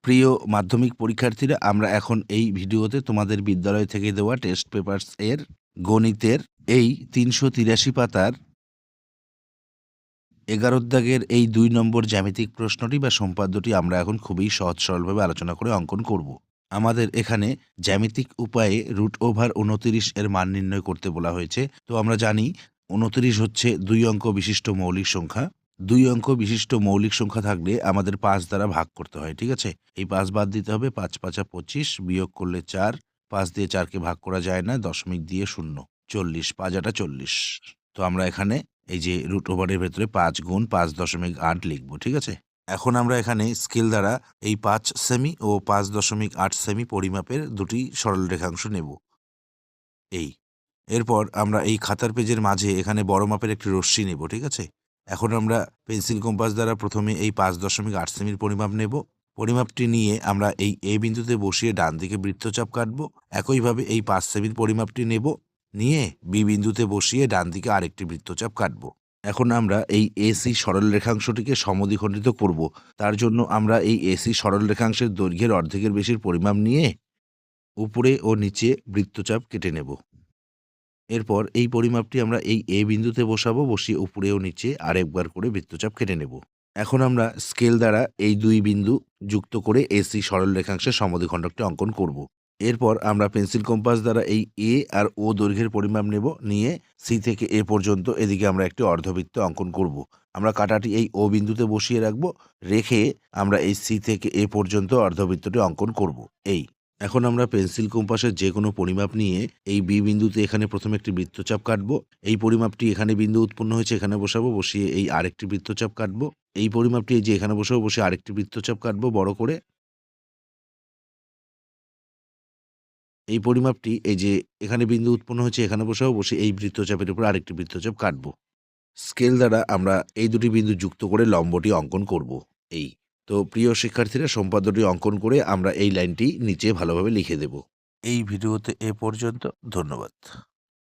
প্রিয় মাধ্যমিক পরীক্ষার্থীরা, আমরা এখন এই ভিডিওতে তোমাদের বিদ্যালয় থেকে দেওয়া টেস্ট পেপারস এর গণিতের এই ৩৮৩ পাতার ১১ দাগের এই ২ নম্বর জ্যামিতিক প্রশ্নটি বা সম্পাদ্যটি আমরা এখন খুবই সহজ সরলভাবে আলোচনা করে অঙ্কন করব। আমাদের এখানে জ্যামিতিক উপায়ে √২৯ এর মান নির্ণয় করতে বলা হয়েছে। তো আমরা জানি ২৯ হচ্ছে ২ অঙ্ক বিশিষ্ট মৌলিক সংখ্যা। ২ অঙ্ক বিশিষ্ট মৌলিক সংখ্যা থাকলে আমাদের ৫ দ্বারা ভাগ করতে হয়, ঠিক আছে? এই ৫ বাদ দিতে হবে, ৫ ৫ ২৫, বিয়োগ করলে ৪, ৫ দিয়ে ৪কে ভাগ করা যায় না, দশমিক দিয়ে ০, ৪০, ৫ ৮ ৪০। তো আমরা এখানে এই যে √এর ভেতরে ৫ গুণ ৫.৮ লিখব, ঠিক আছে? এখন আমরা এখানে স্কেল দ্বারা এই ৫ সেমি ও ৫.৮ সেমি পরিমাপের দুটি সরল রেখাংশ নেব। এরপর আমরা এই খাতার পেজের মাঝে এখানে বড় মাপের একটি রশ্মি নেব, ঠিক আছে? এখন আমরা পেন্সিল কম্পাস দ্বারা প্রথমে এই ৫.৮ সেমির পরিমাপ নেব। পরিমাপটি নিয়ে আমরা এই এ বিন্দুতে বসিয়ে ডান দিকে বৃত্তচাপ কাটব। একইভাবে এই ৫ সেমির পরিমাপটি নেব, নিয়ে বি বিন্দুতে বসিয়ে ডান দিকে আরেকটি বৃত্তচাপ কাটব। এখন আমরা এই এসি সরল রেখাংশটিকে সমদ্বিখণ্ডিত করব। তার জন্য আমরা এই এসি সরল রেখাংশের দৈর্ঘ্যের অর্ধেকের বেশির পরিমাপ নিয়ে উপরে ও নিচে বৃত্তচাপ কেটে নেব। এরপর এই পরিমাপটি আমরা এই এ বিন্দুতে বসাবো, বসিয়ে উপরে ও নিচে আরেকবার করে বৃত্তচাপ কেটে নেব। এখন আমরা স্কেল দ্বারা এই ২ বিন্দু যুক্ত করে এসি সরল রেখাংশের সমদ্বিখণ্ডকটি অঙ্কন করব। এরপর আমরা পেন্সিল কম্পাস দ্বারা এই এ আর ও দৈর্ঘ্যের পরিমাপ নেব, নিয়ে সি থেকে এ পর্যন্ত এদিকে আমরা একটি অর্ধবৃত্ত অঙ্কন করব। আমরা কাঁটাটি এই ও বিন্দুতে বসিয়ে রাখব, রেখে আমরা এই সি থেকে এ পর্যন্ত অর্ধবৃত্তটি অঙ্কন করব। এখন আমরা পেন্সিল কম্পাসের যে কোনো পরিমাপ নিয়ে এই বি বিন্দুতে এখানে প্রথমে একটি বৃত্তচাপ কাটব। এই পরিমাপটি এখানে বিন্দু উৎপন্ন হয়েছে, এখানে বসাবো, বসিয়ে এই আরেকটি বৃত্তচাপ কাটব। এই পরিমাপটি এই যে এখানে বসাবো, বসে আরেকটি বৃত্তচাপ কাটবো বড় করে। এই পরিমাপটি এই যে এখানে বিন্দু উৎপন্ন হয়েছে, এখানে বসাবো, বসে এই বৃত্তচাপের উপর আরেকটি বৃত্তচাপ কাটবো। স্কেল দ্বারা আমরা এই দুটি বিন্দু যুক্ত করে লম্বটি অঙ্কন করব। তো প্রিয় শিক্ষার্থীরা, সম্পাদ্যটি অঙ্কন করে আমরা এই লাইনটি নিচে ভালোভাবে লিখে দেব। এই ভিডিওতে এ পর্যন্ত। ধন্যবাদ।